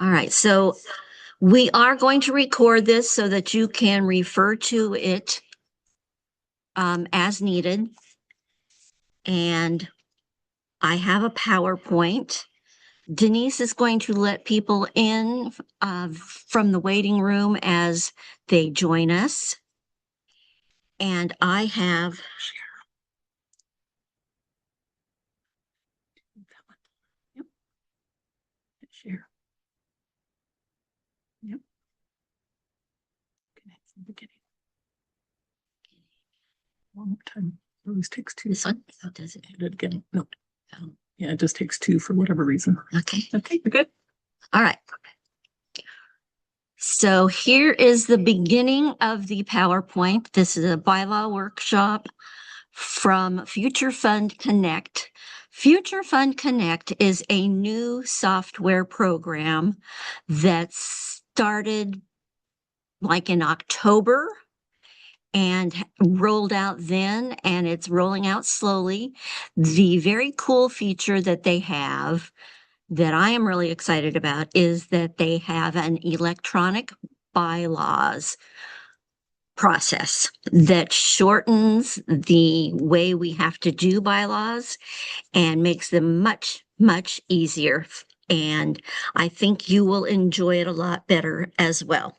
All right, so we are going to record this so that you can refer to it as needed. And I have a PowerPoint. Denise is going to let people in from the waiting room as they join us. And I have Share. Yep. Okay, from the beginning. One more time. It always takes two. This one. Oh, does it? Do it again. No. Yeah, it just takes two for whatever reason. Okay. Okay, we're good. All right. So here is the beginning of the PowerPoint. This is a bylaw workshop from Future Fund Connect. Future Fund Connect is a new software program that started like in October and rolled out then, and it's rolling out slowly. The very cool feature that they have that I am really excited about is that they have an electronic bylaws process that shortens the way we have to do bylaws and makes them much, much easier. And I think you will enjoy it a lot better as well.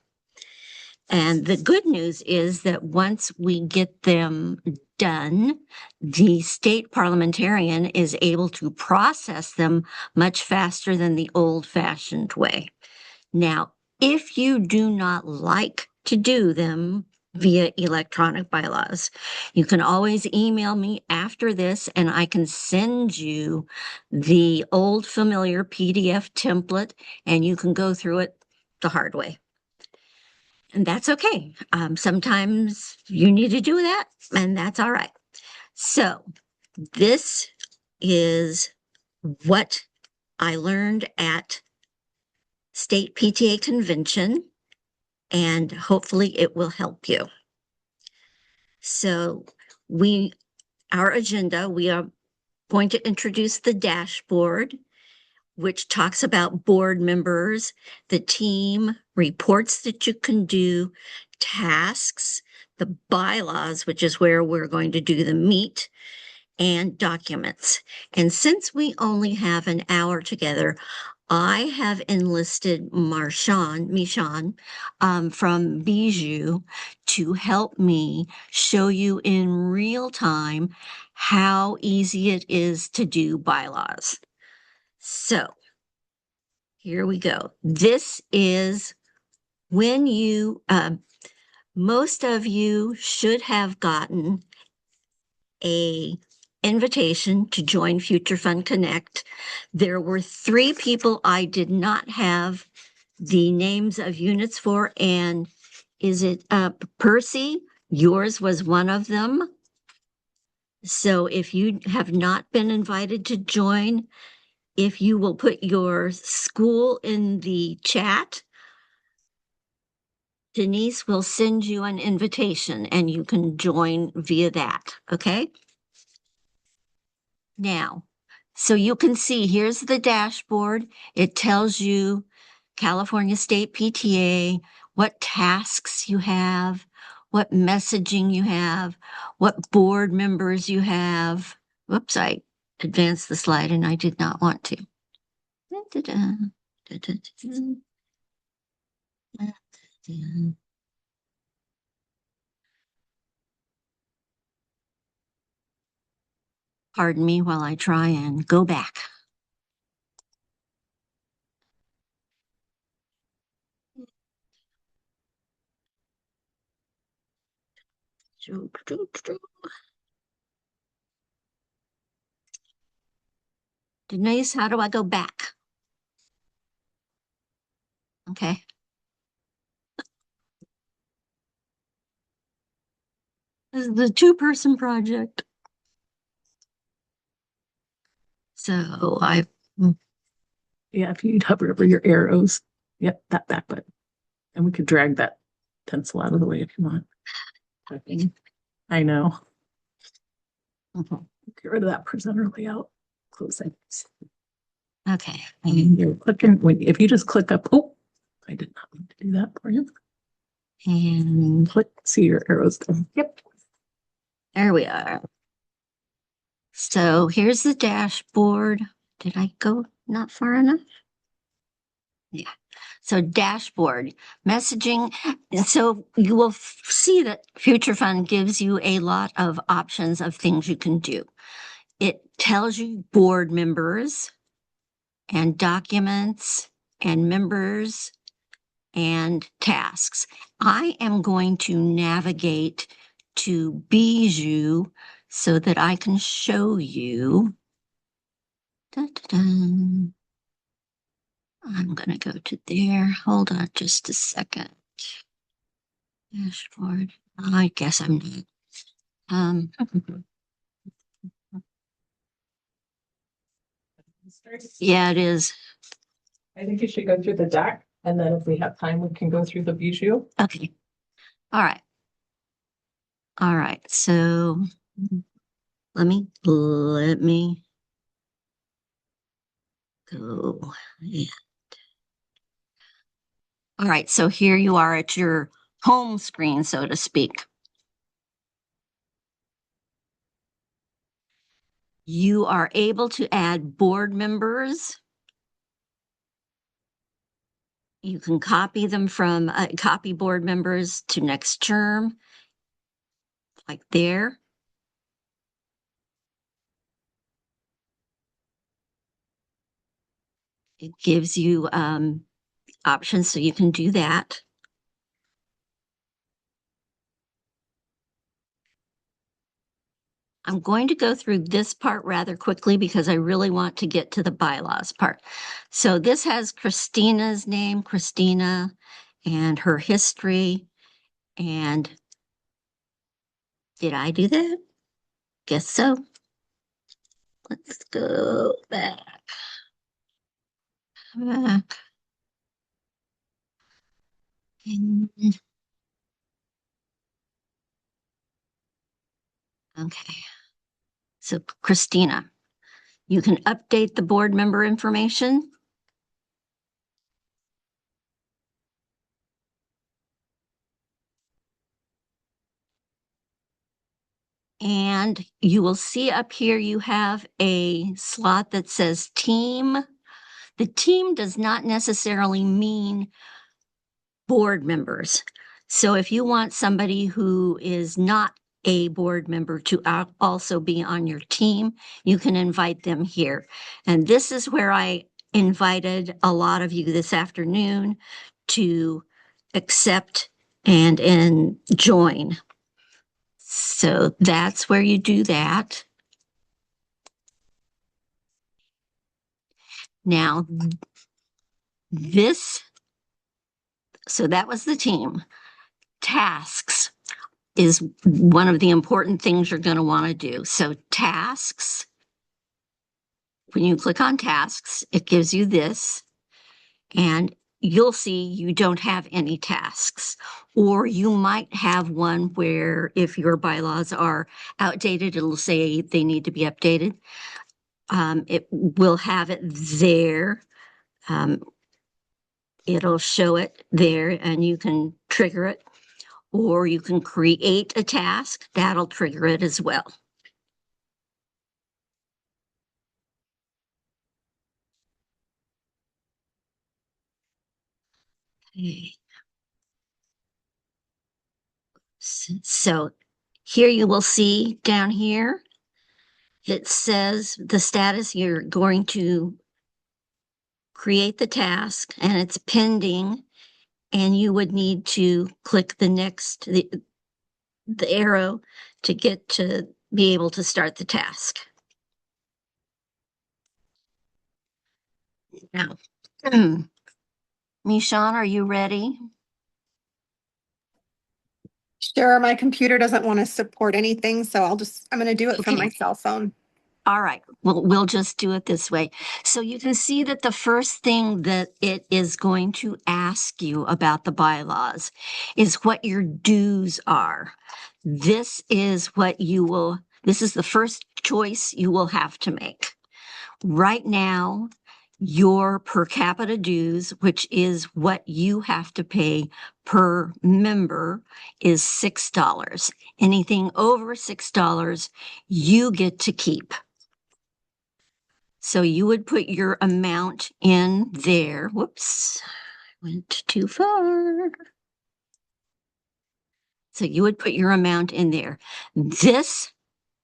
And the good news is that once we get them done, the state parliamentarian is able to process them much faster than the old-fashioned way. Now, if you do not like to do them via electronic bylaws, you can always email me after this and I can send you the old familiar PDF template and you can go through it the hard way. And that's okay. Sometimes you need to do that, and that's all right. So this is what I learned at State PTA Convention, and hopefully it will help you. So our agenda, we are going to introduce the dashboard, which talks about board members, the team, reports that you can do, tasks, the bylaws, which is where we're going to do the meet, and documents. And since we only have an hour together, I have enlisted Mishan from Bijou to help me show you in real time how easy it is to do bylaws. So here we go. This is when most of you should have gotten a invitation to join Future Fund Connect. There were 3 people I did not have the names of units for, and is it Percy? Yours was one of them. So if you have not been invited to join, if you will put your school in the chat, Denise will send you an invitation and you can join via that, okay? Now, so you can see, here's the dashboard. It tells you California State PTA, what tasks you have, what messaging you have, what board members you have. Whoops, I advanced the slide and I did not want to. Pardon me while I try and go back. Denise, how do I go back? Okay. This is the 2-person project. So Yeah, if you'd hover over your arrows, yep, that back button. And we could drag that pencil out of the way if you want. I know. Get rid of that presenter layout. Close it. Okay. And you're clicking, if you just click up, oh, I did not mean to do that for you. And Click, see your arrows go. Yep. there we are. So here's the dashboard. Did I go not far enough? Yeah. So dashboard, messaging. So you will see that Future Fund gives you a lot of options of things you can do. It tells you board members and documents and members and tasks. I am going to navigate to Bijou so that I can show you. Dun, dun, dun. I'm going to go to there. Hold on just a second. Dashboard. I guess I'm not. Yeah, it is. I think you should go through the deck, and then if we have time, we can go through the bijou. Okay. All right. All right. So let me go. Yeah. All right. So here you are at your home screen, so to speak. You are able to add board members. You can copy them from copy board members to next term, like there. It gives you options so you can do that. I'm going to go through this part rather quickly because I really want to get to the bylaws part. So this has Christina's name, Christina, and her history. And did I do that? Guess so. Let's go back. Back. Okay. So Christina, you can update the board member information. And you will see up here, you have a slot that says team. The team does not necessarily mean board members. So if you want somebody who is not a board member to also be on your team, you can invite them here. And this is where I invited a lot of you this afternoon to accept and join. So that's where you do that. Now, so that was the team. Tasks is one of the important things you're going to want to do. So tasks, when you click on tasks, it gives you this, and you'll see you don't have any tasks. Or you might have one where if your bylaws are outdated, it'll say they need to be updated. It will have it there. It'll show it there and you can trigger it, or you can create a task that'll trigger it as well. Okay. So here you will see down here, it says the status, you're going to create the task and it's pending, and you would need to click the next, the arrow to get to be able to start the task. Now, Michonne, are you ready? Sure, my computer doesn't want to support anything, so I'm going to do it from Okay. my cell phone. All right, we'll just do it this way. So you can see that the first thing that it is going to ask you about the bylaws is what your dues are. This is the first choice you will have to make. Right now, Your per capita dues, which is what you have to pay per member, is $6. Anything over $6, you get to keep. So you would put your amount in there. Whoops, I went too far. So you would put your amount in there. This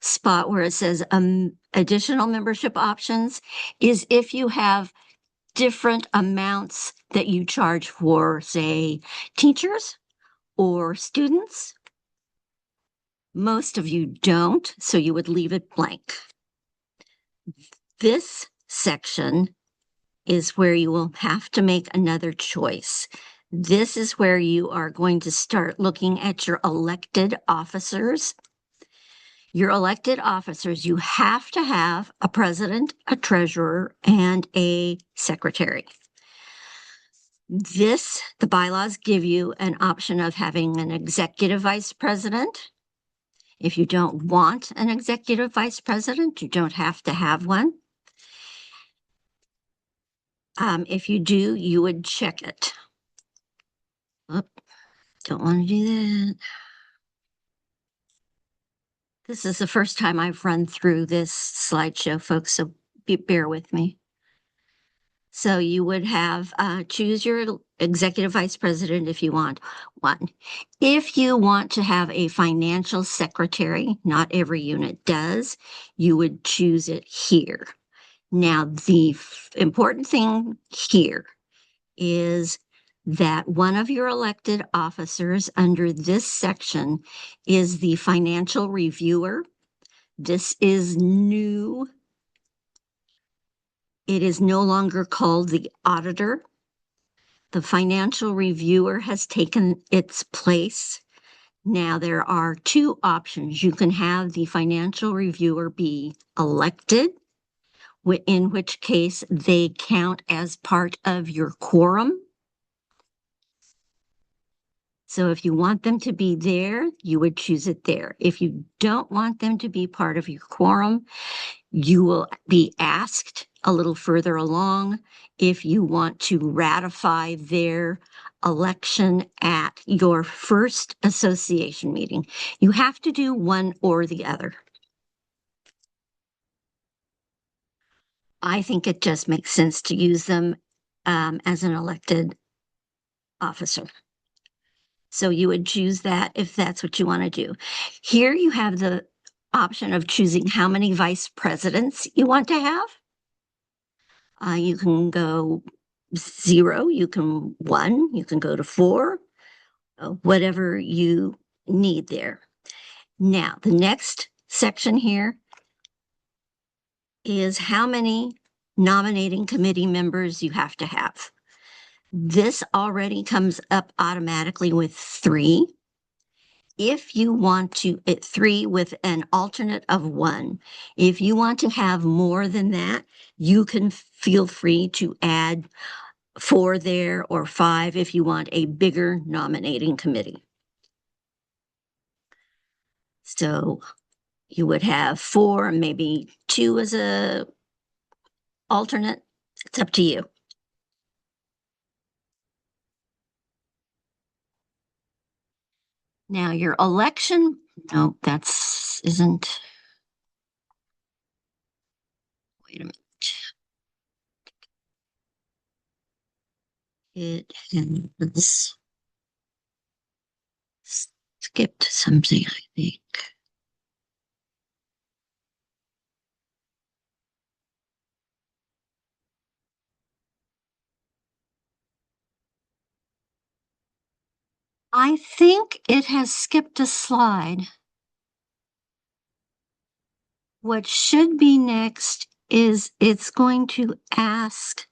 spot where it says additional membership options is if you have different amounts that you charge for, say, teachers or students. Most of you don't, so you would leave it blank. This section is where you will have to make another choice. This is where you are going to start looking at your elected officers. Your elected officers, you have to have a president, a treasurer, and a secretary. The bylaws give you an option of having an executive vice president. If you don't want an executive vice president, you don't have to have one. If you do, you would check it. Oh, don't want to do that. This is the first time I've run through this slideshow, folks, so bear with me. So you would have choose your executive vice president if you want one. If you want to have a financial secretary, not every unit does, you would choose it here. Now, the important thing here is that one of your elected officers under this section is the financial reviewer. This is new. It is no longer called the auditor. The financial reviewer has taken its place. Now there are two options. You can have the financial reviewer be elected, in which case they count as part of your quorum. So if you want them to be there, you would choose it there. If you don't want them to be part of your quorum, you will be asked a little further along if you want to ratify their election at your first association meeting. You have to do one or the other. I think it just makes sense to use them as an elected officer. So you would choose that if that's what you want to do. Here you have the option of choosing how many vice presidents you want to have. You can go 0, you can 1, you can go to 4, whatever you need there. Now, the next section here is how many nominating committee members you have to have. This already comes up automatically with 3. If you want to, 3 with an alternate of 1. If you want to have more than that, you can feel free to add 4 there or 5 if you want a bigger nominating committee. So you would have 4, maybe 2 as a alternate. It's up to you. Now your election, no, isn't, wait a minute. It has skipped something, I think. I think it has skipped a slide. What should be next is it's going to ask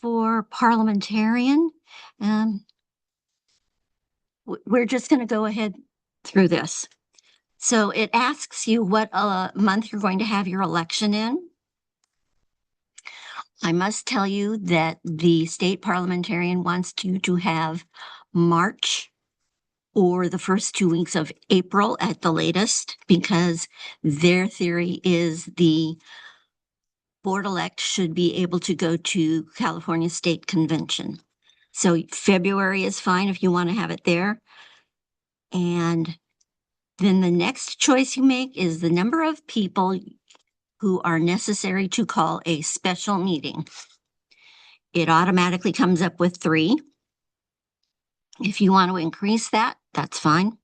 for parliamentarian. We're just going to go ahead through this. So it asks you what month you're going to have your election in. I must tell you that the state parliamentarian wants you to have March or the first 2 weeks of April at the latest, because their theory is the board-elect should be able to go to California State Convention. So February is fine if you want to have it there. And then the next choice you make is the number of people who are necessary to call a special meeting. It automatically comes up with 3. If you want to increase that, that's fine.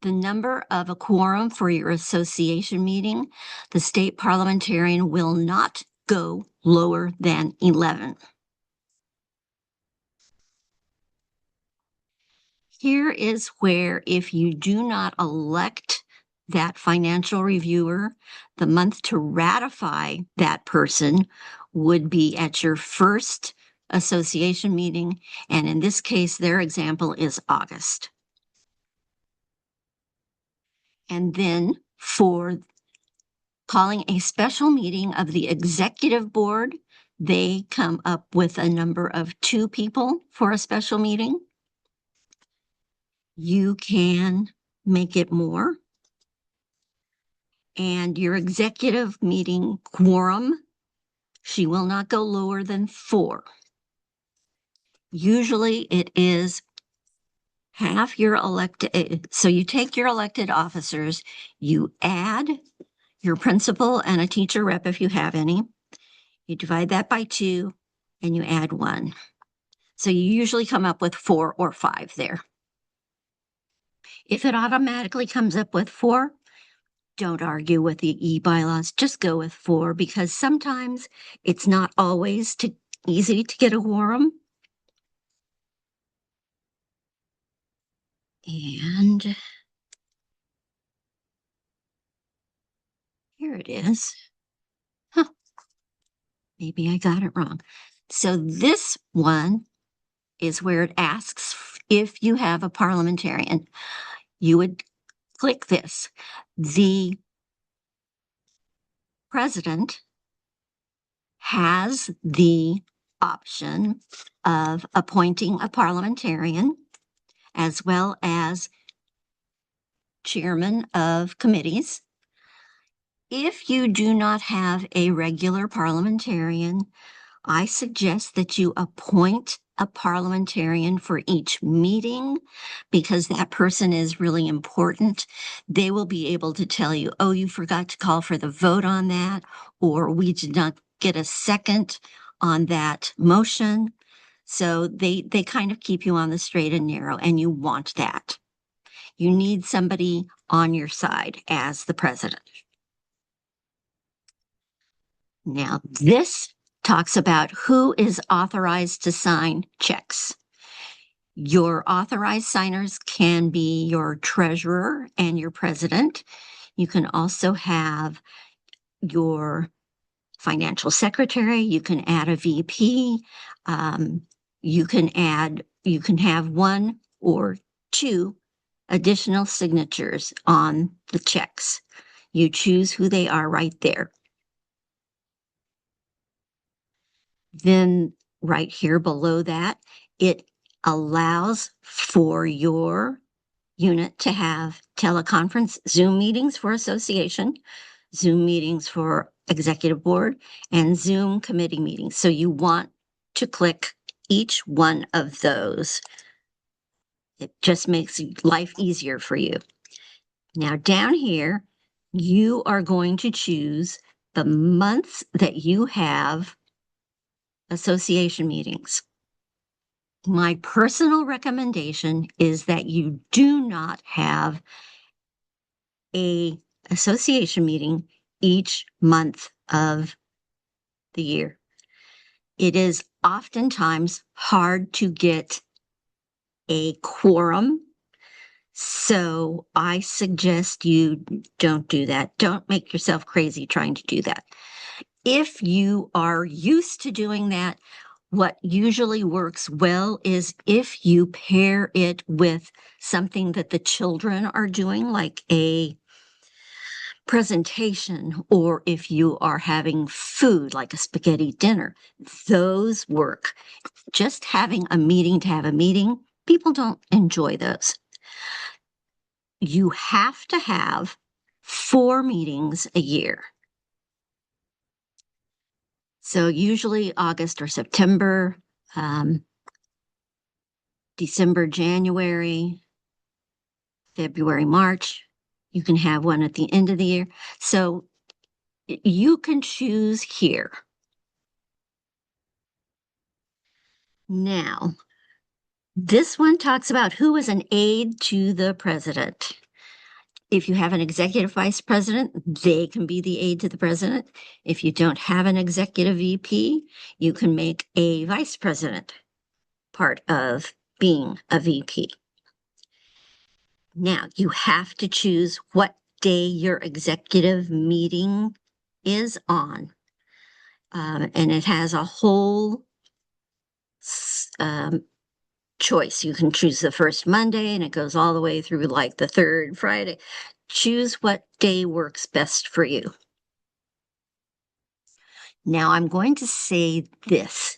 The number of a quorum for your association meeting, the state parliamentarian will not go lower than 11. Here is where, if you do not elect that financial reviewer, the month to ratify that person would be at your first association meeting. And in this case, their example is August. And then for calling a special meeting of the executive board, they come up with a number of 2 people for a special meeting. You can make it more. And your executive meeting quorum, she will not go lower than 4. Usually it is half your elected. So you take your elected officers, you add your principal and a teacher rep if you have any. You divide that by 2 and you add 1. So you usually come up with 4 or 5 there. If it automatically comes up with 4, don't argue with the bylaws, just go with 4, because sometimes it's not always easy to get a quorum. And here it is. Huh. Maybe I got it wrong. So this one is where it asks if you have a parliamentarian. You would click this. The president has the option of appointing a parliamentarian as well as chairman of committees. If you do not have a regular parliamentarian, I suggest that you appoint a parliamentarian for each meeting, because that person is really important. They will be able to tell you, oh, you forgot to call for the vote on that, or we did not get a second on that motion. So they kind of keep you on the straight and narrow, and you want that. You need somebody on your side as the president. Now, this talks about who is authorized to sign checks. Your authorized signers can be your treasurer and your president. You can also have your financial secretary. You can add a VP. You can have 1 or 2 additional signatures on the checks. You choose who they are right there. Then right here below that, it allows for your unit to have teleconference Zoom meetings for association, Zoom meetings for executive board, and Zoom committee meetings. So you want to click each one of those. It just makes life easier for you. Now down here, you are going to choose the months that you have association meetings. My personal recommendation is that you do not have a association meeting each month of the year. It is oftentimes hard to get a quorum, so I suggest you don't do that. Don't make yourself crazy trying to do that. If you are used to doing that, what usually works well is if you pair it with something that the children are doing, like a presentation, or if you are having food, like a spaghetti dinner. Those work. Just having a meeting to have a meeting, people don't enjoy those. You have to have 4 meetings a year. So usually August or September, December, January, February, March. You can have one at the end of the year. So you can choose here. Now, this one talks about who is an aide to the president. If you have an executive vice president, they can be the aide to the president. If you don't have an executive VP, you can make a vice president part of being a VP. Now, you have to choose what day your executive meeting is on. And it has a whole choice. You can choose the first Monday and it goes all the way through like the third Friday. Choose what day works best for you. Now I'm going to say this,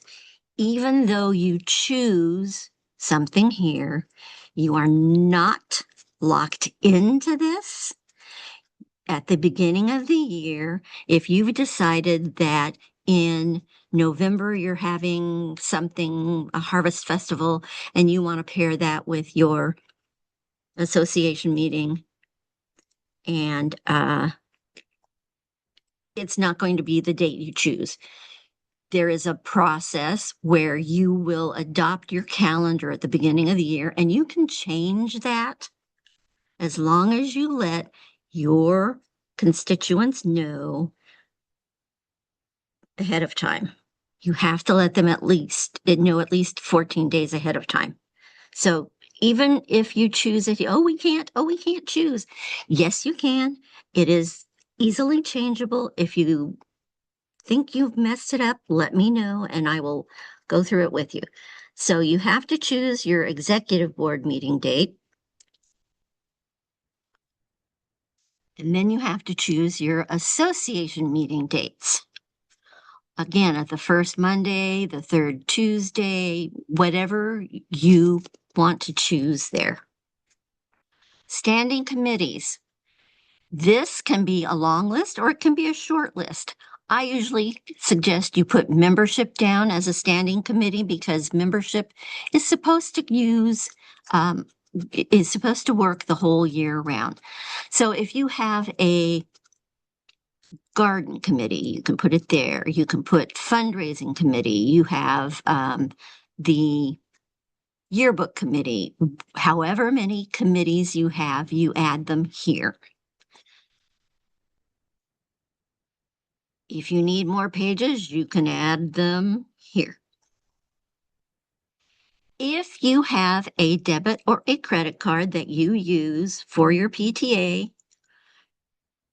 even though you choose something here, you are not locked into this. At the beginning of the year, if you've decided that in November you're having something, a harvest festival, and you want to pair that with your association meeting, and it's not going to be the date you choose. There is a process where you will adopt your calendar at the beginning of the year, and you can change that as long as you let your constituents know ahead of time. You have to let them know at least 14 days ahead of time. So even if you choose it, we can't choose. Yes, you can. It is easily changeable. If you think you've messed it up, let me know and I will go through it with you. So you have to choose your executive board meeting date. And then you have to choose your association meeting dates. Again, at the first Monday, the third Tuesday, whatever you want to choose there. Standing committees. This can be a long list or it can be a short list. I usually suggest you put membership down as a standing committee because membership is supposed to work the whole year round. So if you have a garden committee, you can put it there. You can put fundraising committee. You have the yearbook committee. However many committees you have, you add them here. If you need more pages, you can add them here. If you have a debit or a credit card that you use for your PTA,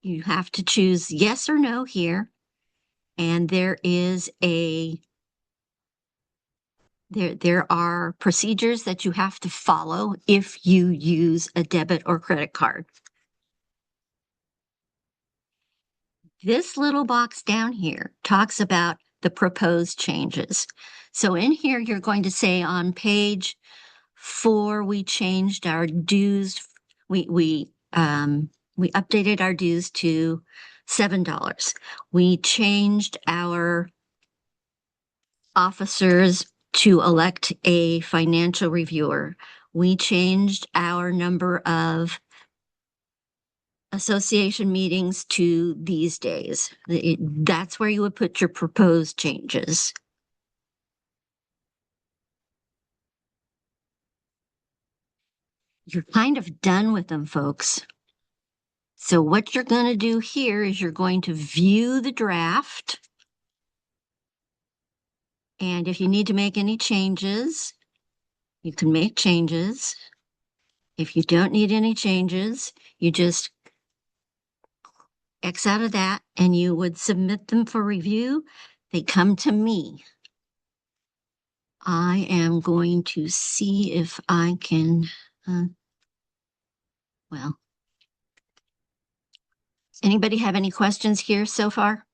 you have to choose yes or no here. And there are procedures that you have to follow if you use a debit or credit card. This little box down here talks about the proposed changes. So in here, you're going to say on page 4, we changed our dues. We updated our dues to $7. We changed our officers to elect a financial reviewer. We changed our number of association meetings to these days. That's where you would put your proposed changes. You're kind of done with them, folks. So what you're going to do here is you're going to view the draft. And if you need to make any changes, you can make changes. If you don't need any changes, you just X out of that and you would submit them for review. They come to me. I am going to see if I can, anybody have any questions here so far?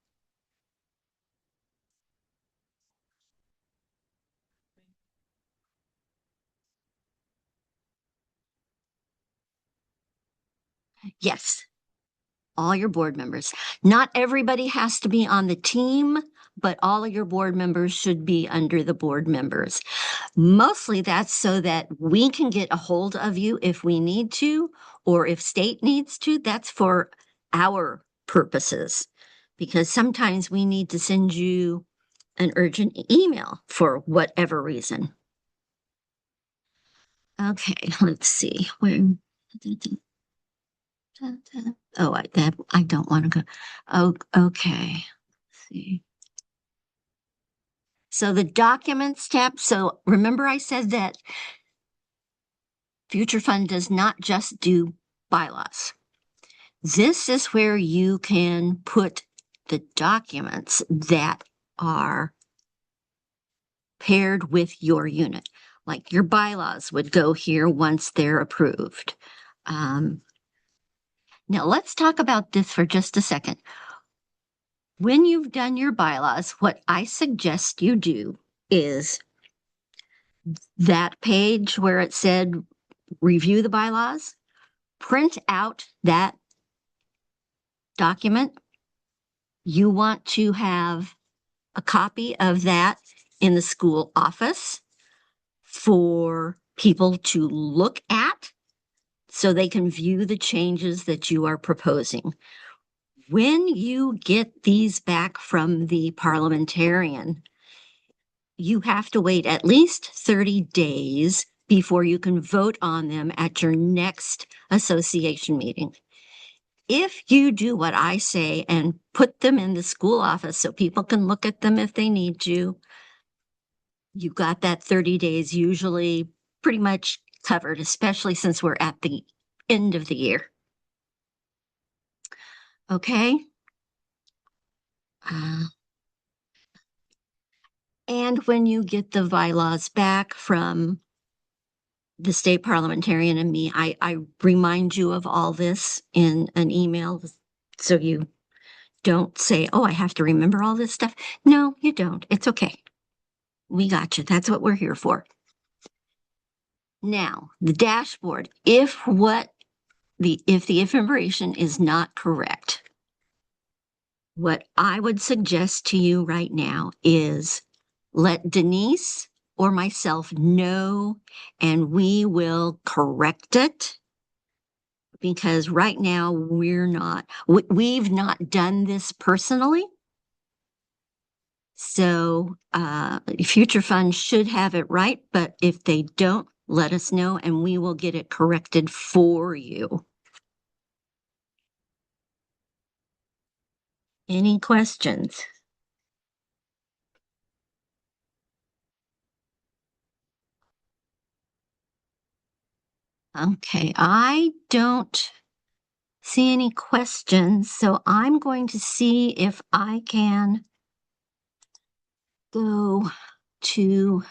Yes, all your board members. Not everybody has to be on the team, but all of your board members should be under the board members. Mostly that's so that we can get a hold of you if we need to, or if state needs to. That's for our purposes, because sometimes we need to send you an urgent email for whatever reason. Okay, let's see. Where? Oh, I don't want to go. Oh, okay. Let's see. So the documents tab. So remember I said that Future Fund does not just do bylaws. This is where you can put the documents that are paired with your unit. Like your bylaws would go here once they're approved. Now let's talk about this for just a second. When you've done your bylaws, what I suggest you do is that page where it said review the bylaws, print out that document. You want to have a copy of that in the school office for people to look at so they can view the changes that you are proposing. When you get these back from the parliamentarian, you have to wait at least 30 days before you can vote on them at your next association meeting. If you do what I say and put them in the school office so people can look at them if they need to, you got that 30 days usually pretty much covered, especially since we're at the end of the year. Okay. And when you get the bylaws back from the state parliamentarian and me, I remind you of all this in an email so you don't say, oh, I have to remember all this stuff. No, you don't. It's okay. We got you. That's what we're here for. Now, the dashboard, if the information is not correct, what I would suggest to you right now is let Denise or myself know, and we will correct it. Because right now we've not done this personally. So Future Fund should have it right, but if they don't, let us know and we will get it corrected for you. Any questions? Okay, I don't see any questions, so I'm going to see if I can go to, let's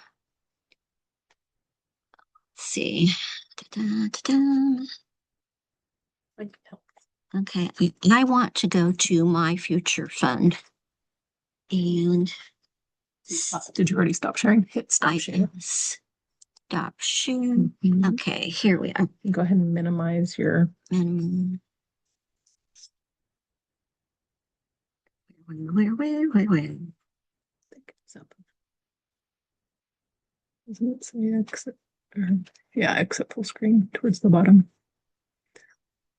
see. Da-da-da-da. Okay, I want to go to my Future Fund. And Did you already stop sharing? Hit stop I sharing. stop sharing. Mhm. Okay, here we are. Go ahead and minimize your. Where? Doesn't it say exit? Yeah, exit full screen towards the bottom.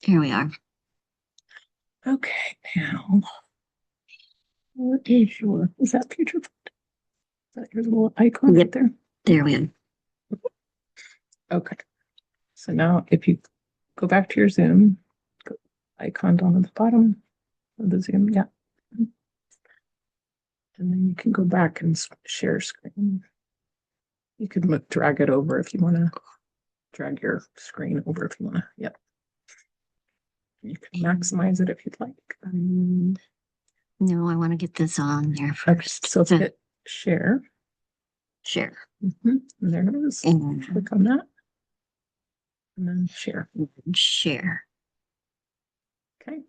Here we are. Okay, now what is your? Is that Future Fund? Is that your little icon right there? There we are. Okay. So now if you go back to your Zoom, icon down at the bottom of the Zoom, yeah. And then you can go back and share screen. You could drag it over if you want to drag your screen over if you want to. Yep. You can maximize it if you'd like. No, I want to get this on there first. So hit share. Share. And there it is. And click on that. And then share. Share. Okay.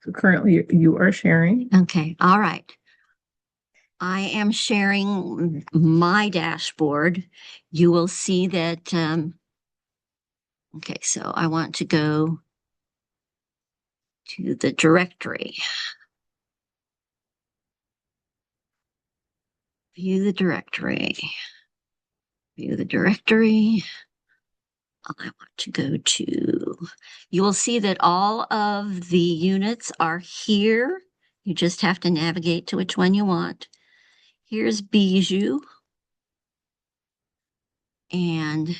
So currently you are sharing. Okay. All right. I am sharing my dashboard. You will see that. Okay, so I want to go to the directory. View the directory. View the directory. I want to go to, you will see that all of the units are here. You just have to navigate to which one you want. Here's Bijou. And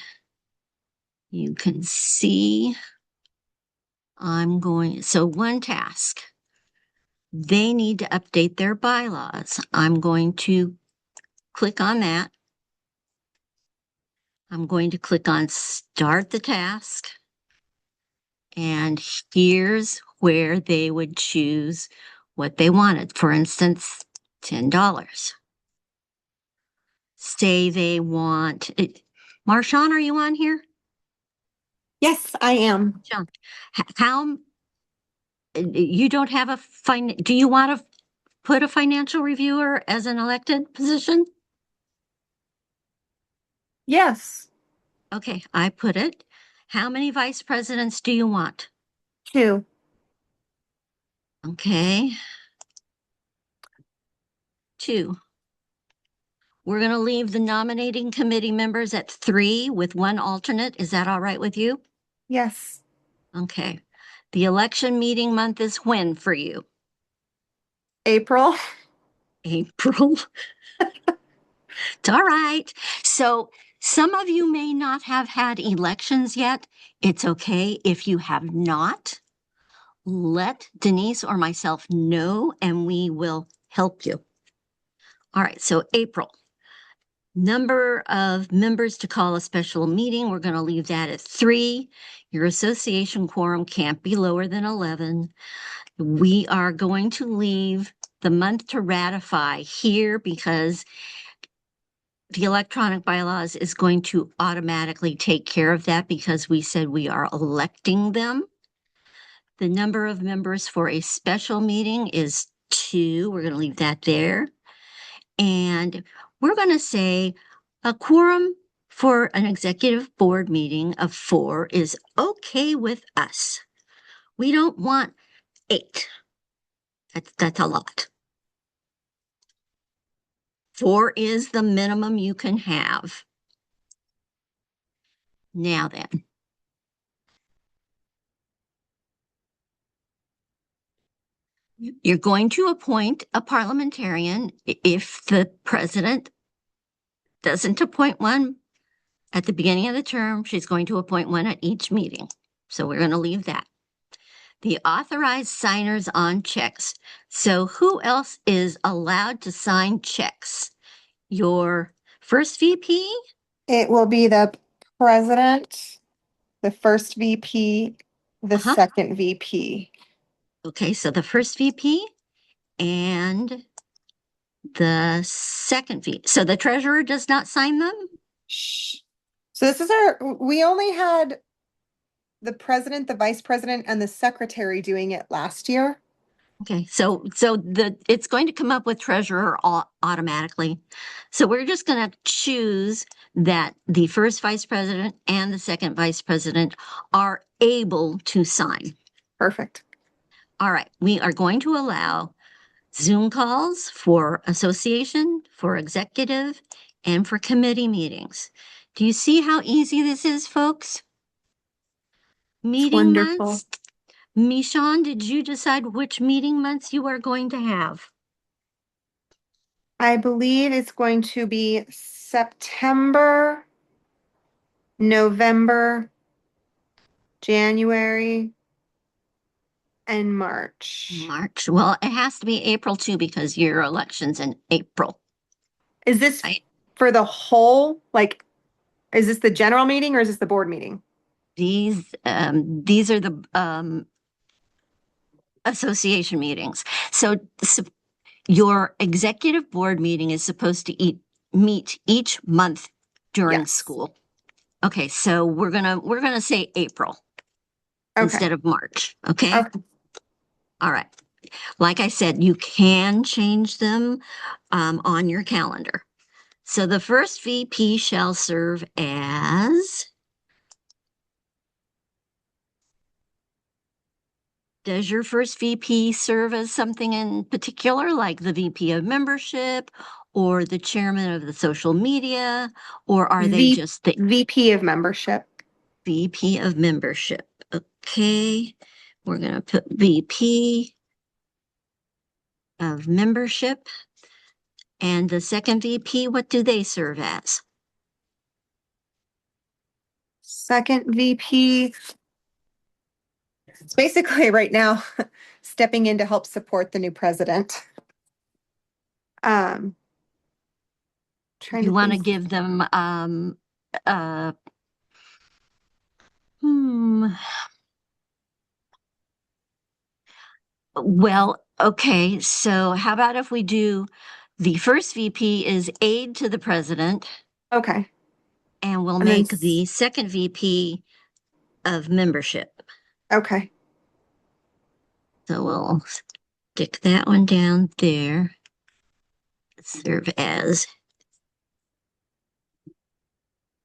you can see so one task. They need to update their bylaws. I'm going to click on that. I'm going to click on Start the Task. And here's where they would choose what they wanted. For instance, $10. Say they want it. Marshawn, are you on here? Yes, I am. John, how you don't have do you want to put a financial reviewer as an elected position? Yes. Okay, I put it. How many vice presidents do you want? 2. Okay. 2. We're going to leave the nominating committee members at 3 with 1 alternate. Is that all right with you? Yes. Okay. The election meeting month is when for you? April. April. It's all right. So some of you may not have had elections yet. It's okay if you have not. Let Denise or myself know and we will help you. All right, so April. Number of members to call a special meeting, we're going to leave that at 3. Your association quorum can't be lower than 11. We are going to leave the month to ratify here because the electronic bylaws is going to automatically take care of that because we said we are electing them. The number of members for a special meeting is 2. We're going to leave that there. And we're going to say a quorum for an executive board meeting of 4 is okay with us. We don't want 8. That's a lot. 4 is the minimum you can have. Now then. You're going to appoint a parliamentarian if the president doesn't appoint one at the beginning of the term. She's going to appoint one at each meeting. So we're going to leave that. The authorized signers on checks. So who else is allowed to sign checks? Your first VP? It will be the president, the first VP, the Uh-huh. second VP. Okay, so the first VP and the second VP. So the treasurer does not sign them? Shh. So this is we only had the president, the vice president, and the secretary doing it last year. Okay, so it's going to come up with treasurer automatically. So we're just going to choose that the first vice president and the second vice president are able to sign. Perfect. All right, we are going to allow Zoom calls for association, for executive, and for committee meetings. Do you see how easy this is, folks? Meeting wonderful. months. Michonne, did you decide which meeting months you are going to have? I believe it's going to be September, November, January, and March. March. Well, it has to be April too because your election's in April. Is this Right. for the whole, is this the general meeting or is this the board meeting? These are the association meetings. So your executive board meeting is supposed to meet each month during Yes. school. Okay, so we're gonna say April instead of March. Okay? Okay. All right. Like I said, you can change them on your calendar. So the first VP shall serve as. Does your first VP serve as something in particular, like the VP of membership or the chairman of the social media, or are they just the VP of membership? VP of membership? Okay, we're gonna put VP of membership. And the second VP, what do they serve as? Second VP. It's basically right now stepping in to help support the new president. Trying You to want to think. give them uh hmm, well, okay, so how about if we do the first VP is aide to the president, Okay. and we'll And then make the second VP of membership. okay. So we'll stick that one down there. Serve as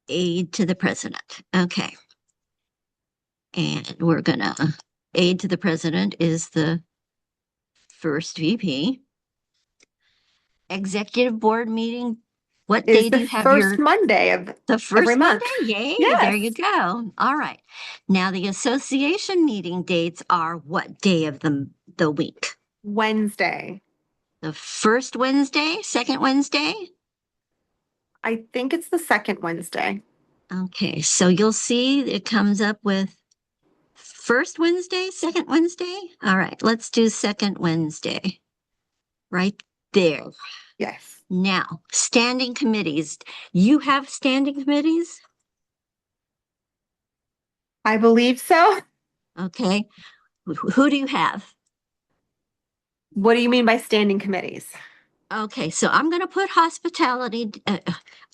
aide to the president. Okay. And we're gonna, aide to the president is the first VP. Executive board meeting, what Is day do the you have first your, Monday of the every first month. Monday? Yay, there you Yes. go. All right. Now the association meeting dates are what day of the week? Wednesday. The first Wednesday, second Wednesday? I think it's the second Wednesday. Okay, so you'll see it comes up with first Wednesday, second Wednesday. All right, let's do second Wednesday. Right there. Yes. Now, standing committees. You have standing committees? I believe so. Okay. Who do you have? What do you mean by standing committees? Okay, so I'm going to put hospitality.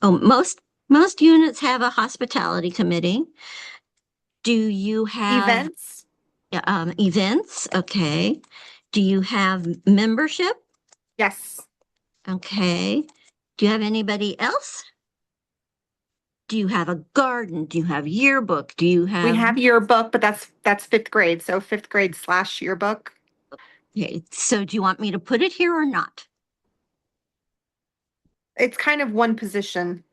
Oh, most units have a hospitality committee. Do you have Events? events? Okay. Do you have membership? Yes. Okay. Do you have anybody else? Do you have a garden? Do you have yearbook? Do you We have? have yearbook, but that's fifth grade. So fifth grade / yearbook. Okay, so do you want me to put it here or not? It's kind of one position.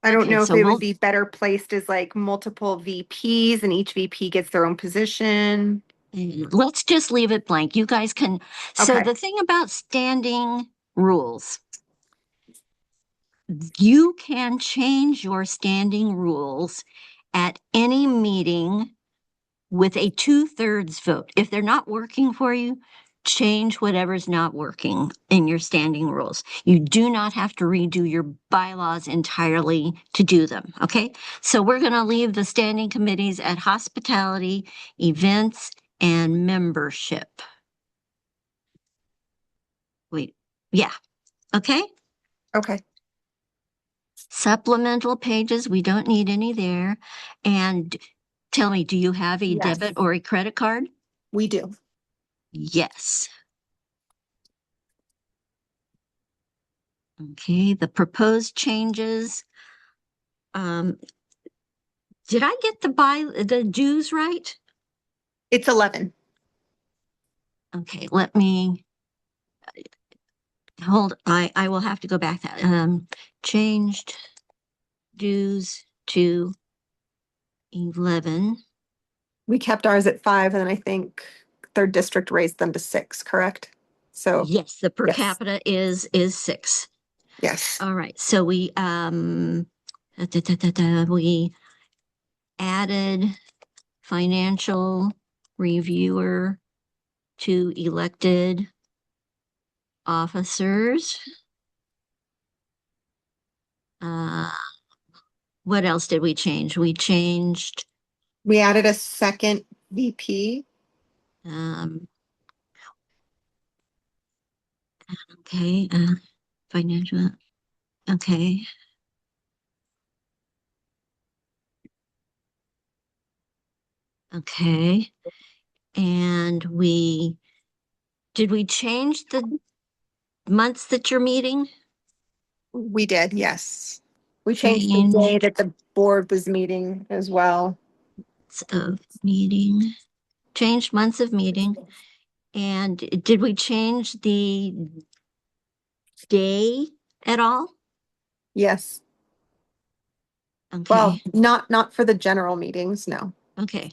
I don't Okay, know if so it we'll would be better placed as like multiple VPs and each VP gets their own position. let's just leave it blank. You guys can. So Okay. the thing about standing rules, you can change your standing rules at any meeting with a 2/3 vote. If they're not working for you, change whatever's not working in your standing rules. You do not have to redo your bylaws entirely to do them. Okay. So we're going to leave the standing committees at hospitality, events, and membership. Wait, yeah. Okay. Okay. Supplemental pages, we don't need any there. And tell me, do you have a Yes. debit or a credit card? We do. Yes. Okay, the proposed changes. Did I get the dues right? It's 11. Okay, let me hold. I will have to go back that. Changed dues to 11. We kept ours at 5, and then I think third district raised them to 6, correct? So Yes, the per yes. capita is 6. Yes. All right, so we we added financial reviewer to elected officers. What else did we change? We changed We added a second VP. Okay, financial, okay. Okay, and did we change the months that you're meeting? We did, yes. We changed the day that the board was meeting as well. Of meeting, changed months of meeting. And did we change the day at all? Yes. Well, Okay, not for the general meetings, no. okay.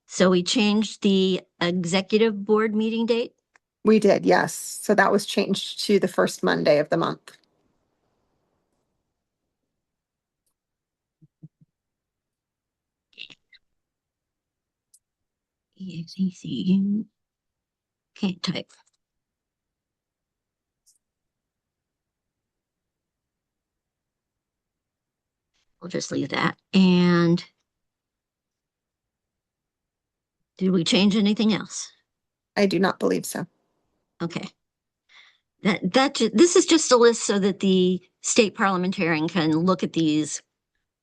So we changed the executive board meeting date? We did, yes. So that was changed to the first Monday of the month. EXEC. Can't type. We'll just leave that. And did we change anything else? I do not believe so. Okay. This is just a list so that the state parliamentarian can look at these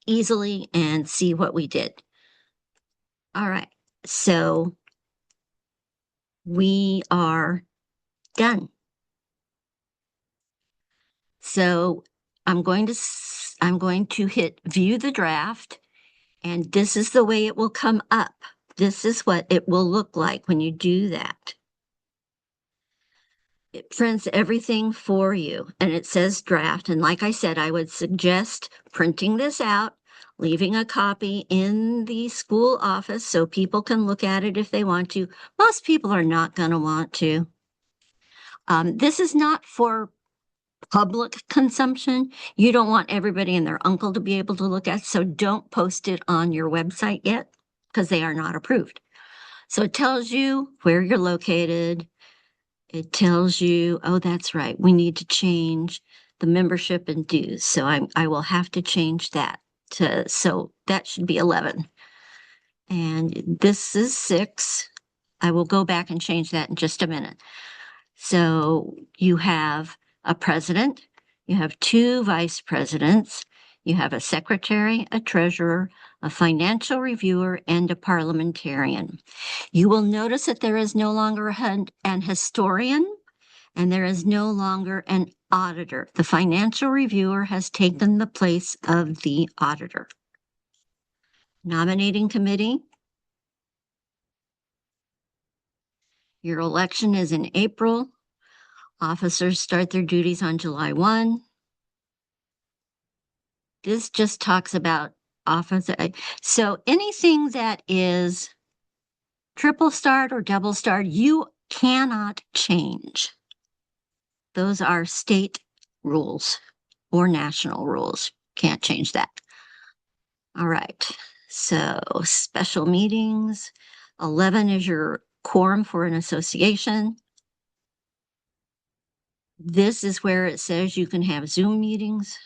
easily and see what we did. All right. So we are done. So I'm going to hit view the draft, and this is the way it will come up. This is what it will look like when you do that. It prints everything for you, and it says draft. And like I said, I would suggest printing this out, leaving a copy in the school office so people can look at it if they want to. Most people are not going to want to. This is not for public consumption. You don't want everybody and their uncle to be able to look at, so don't post it on your website yet because they are not approved. So it tells you where you're located. It tells you, oh, that's right, we need to change the membership and dues. So I will have to change that so that should be 11. And this is 6. I will go back and change that in just a minute. So you have a president, you have 2 vice presidents, you have a secretary, a treasurer, a financial reviewer, and a parliamentarian. You will notice that there is no longer an historian, and there is no longer an auditor. The financial reviewer has taken the place of the auditor. Nominating committee. Your election is in April. Officers start their duties on July 1. This just talks about officer. So anything that is triple starred or double starred, you cannot change. Those are state rules or national rules. Can't change that. All right. So special meetings. 11 is your quorum for an association. This is where it says you can have Zoom meetings.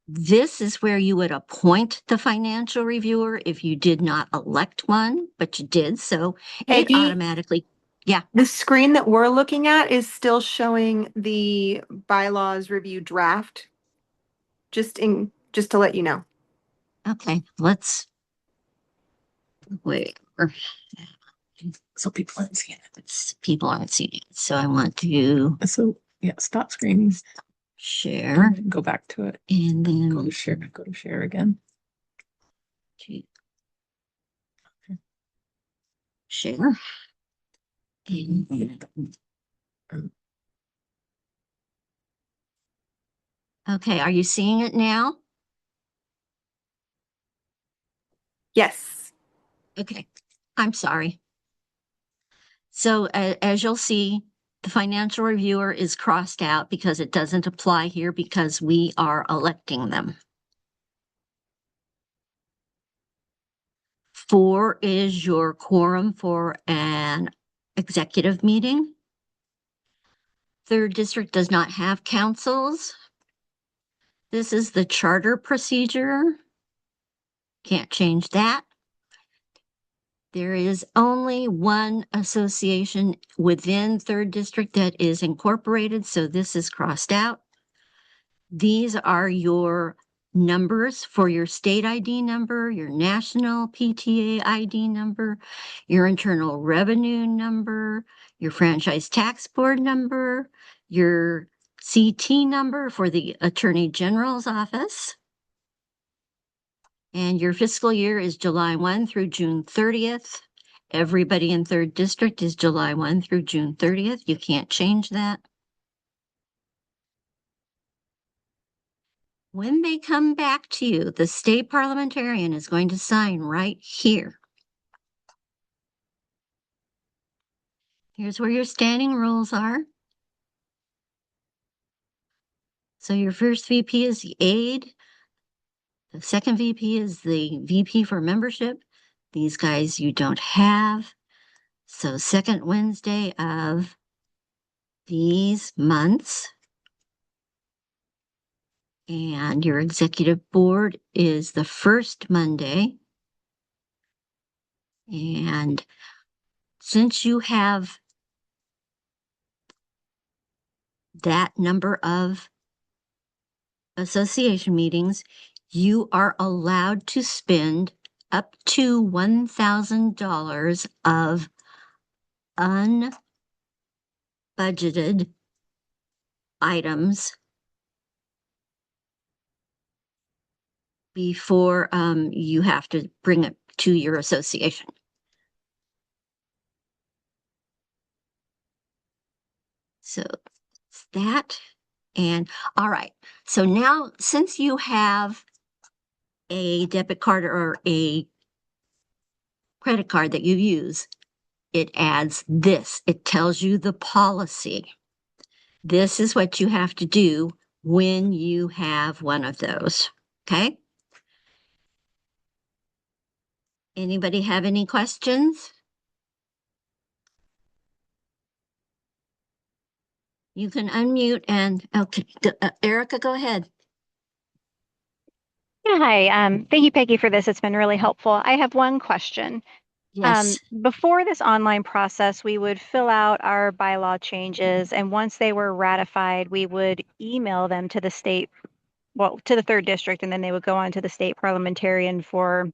This is where you would appoint the financial reviewer if you did not elect one, but you did. So it Peggy? automatically, yeah. The screen that we're looking at is still showing the bylaws review draft. Just to let you know. Okay, let's wait. So people aren't seeing People aren't seeing it. So I want to it. So yeah, stop screening. share Go back to it. and then Go to share. Go to share again. Share. Okay, are you seeing it now? Yes. Okay, I'm sorry. So as you'll see, the financial reviewer is crossed out because it doesn't apply here because we are electing them. 4 is your quorum for an executive meeting. 3rd district does not have councils. This is the charter procedure. Can't change that. There is only one association within 3rd district that is incorporated, so this is crossed out. These are your numbers for your state ID number, your national PTA ID number, your internal revenue number, your franchise tax board number, your CT number for the Attorney General's office. And your fiscal year is July 1 through June 30th. Everybody in 3rd district is July 1 through June 30th. You can't change that. When they come back to you, the state parliamentarian is going to sign right here. Here's where your standing rules are. So your first VP is the aide. The second VP is the VP for membership. These guys you don't have. So second Wednesday of these months. And your executive board is the first Monday. And since you have that number of association meetings, you are allowed to spend up to $1,000 of unbudgeted items before you have to bring it to your association. So it's that. And all right. So now, since you have a debit card or a credit card that you use, it adds this. It tells you the policy. This is what you have to do when you have one of those. Okay? Anybody have any questions? You can unmute and, okay, Erica, go ahead. Yeah, hi. Thank you, Peggy, for this. It's been really helpful. I have one question. Yes. Before this online process, we would fill out our bylaw changes, and once they were ratified, we would email them to the state, well, to the third district, and then they would go on to the state parliamentarian for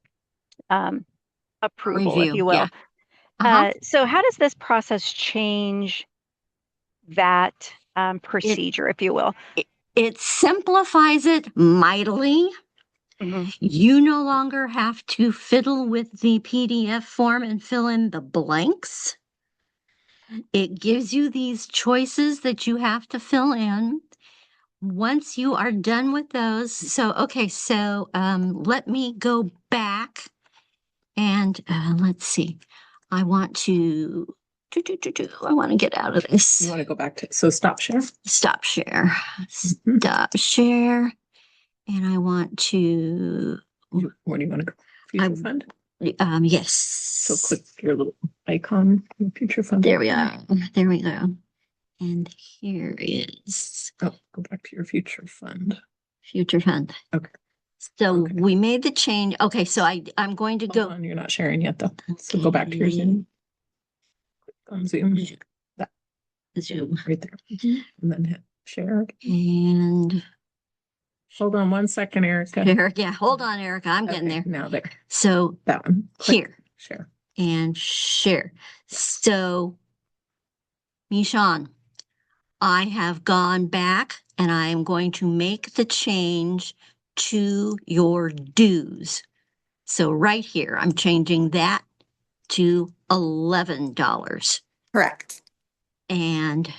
approval, if Review, you will. yeah. So how does this process change that procedure, if you will? It simplifies it mightily. Mhm. You no longer have to fiddle with the PDF form and fill in the blanks. It gives you these choices that you have to fill in. Once you are done with those, so okay, so let me go back and let's see. I want to I want to get out of this. You want to go back to, so stop share? Stop share. Stop share. And I want to, Where do you want to go? Future fund? yes. So click your little icon, future fund. There we are. There we go. And here is Oh, go back to your future fund. future fund. Okay. So Okay. we made the change. Okay, so I'm going to Hold go. on, you're not sharing yet though. So go back to your Zoom. Click on Zoom. That Zoom. right there. And then hit share. And Hold on 1 second, Erica. share. Yeah, hold on, Erica. I'm getting Okay, there. now there. So That one. Click here share. and share. So, Michon, I have gone back and I am going to make the change to your dues. So right here, I'm changing that to $11. Correct. And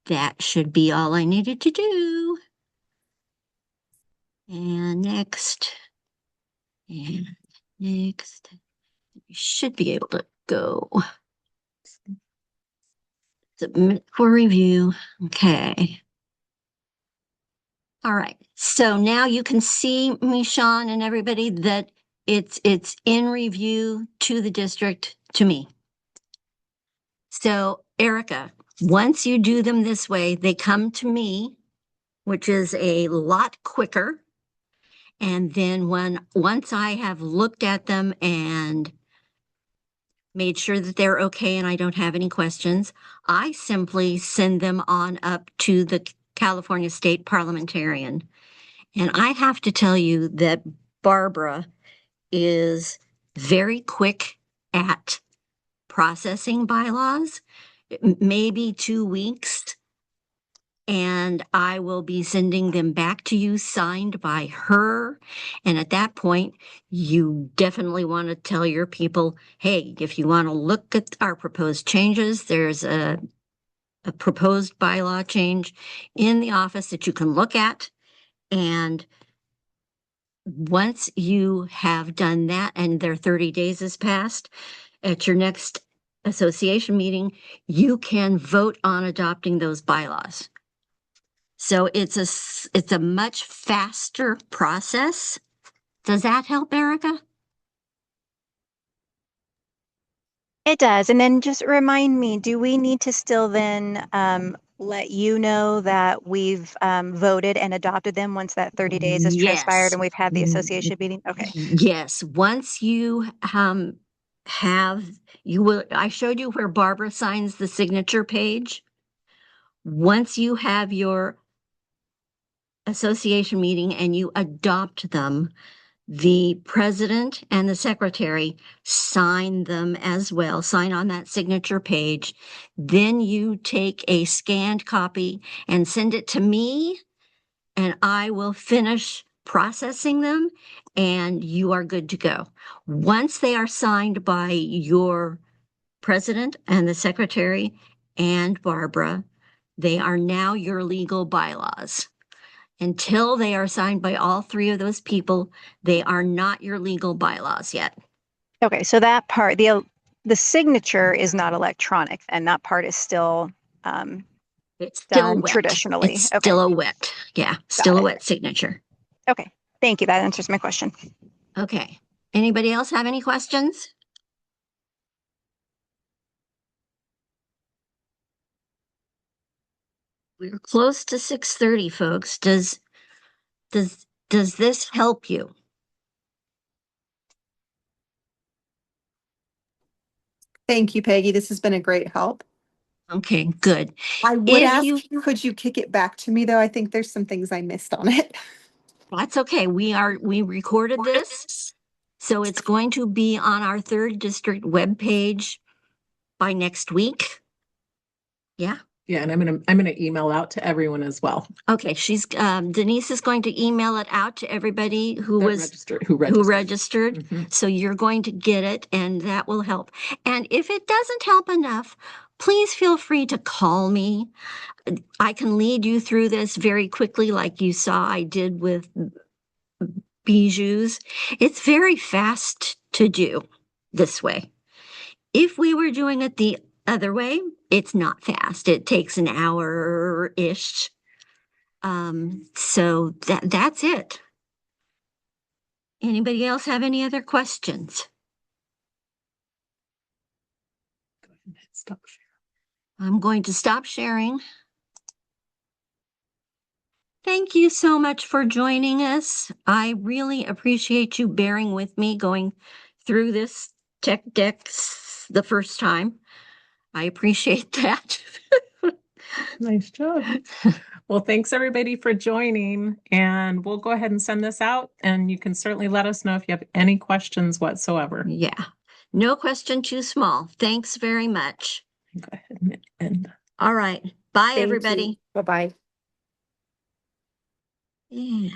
that should be all I needed to do. And next, and next, you should be able to go. Submit for review. Okay. All right. So now you can see, Michon and everybody, that it's in review to the district, to me. So Erica, once you do them this way, they come to me, which is a lot quicker. And then once I have looked at them and made sure that they're okay and I don't have any questions, I simply send them on up to the California State Parliamentarian. And I have to tell you that Barbara is very quick at processing bylaws, maybe 2 weeks. And I will be sending them back to you signed by her. And at that point, you definitely want to tell your people, hey, if you want to look at our proposed changes, there's a proposed bylaw change in the office that you can look at. And Once you have done that and their 30 days has passed, at your next association meeting, you can vote on adopting those bylaws. So it's a much faster process. Does that help, Erica? It does. And then just remind me, do we need to still then let you know that we've voted and adopted them once that 30 days has transpired Yes. and we've had the association meeting? Okay. Yes, once you have, you will, I showed you where Barbara signs the signature page. Once you have your association meeting and you adopt them, the president and the secretary sign them as well, sign on that signature page. Then you take a scanned copy and send it to me, and I will finish processing them, and you are good to go. Once they are signed by your president and the secretary and Barbara, they are now your legal bylaws. Until they are signed by all three of those people, they are not your legal bylaws yet. Okay, so that part, the signature is not electronic, and that part is still It's still done wet. traditionally. It's Okay, still a wet, yeah, still got a it. wet signature. Okay, thank you. That answers my question. Okay. Anybody else have any questions? We're close to 6:30, folks. Does this help you? Thank you, Peggy. This has been a great help. Okay, good. I would If ask you, you, could you kick it back to me though? I think there's some things I missed on it. that's okay. We recorded this, so it's going to be on our third district webpage by next week. Yeah. Yeah, and I'm gonna email out to everyone as well. Okay, Denise is going to email it out to everybody who That was registered, who registered. Mhm. So you're going to get it, and that will help. And if it doesn't help enough, please feel free to call me. I can lead you through this very quickly, like you saw I did with Bijoux. It's very fast to do this way. If we were doing it the other way, it's not fast. It takes an hour-ish. So that's it. Anybody else have any other questions? Stop sharing. I'm going to stop sharing. Thank you so much for joining us. I really appreciate you bearing with me going through this tech deck the first time. I appreciate that. Nice job. Well, thanks everybody for joining, and we'll go ahead and send this out, and you can certainly let us know if you have any questions whatsoever. Yeah, no question too small. Thanks very much. Go ahead and end. All right. Bye, everybody. Bye-bye. Yeah.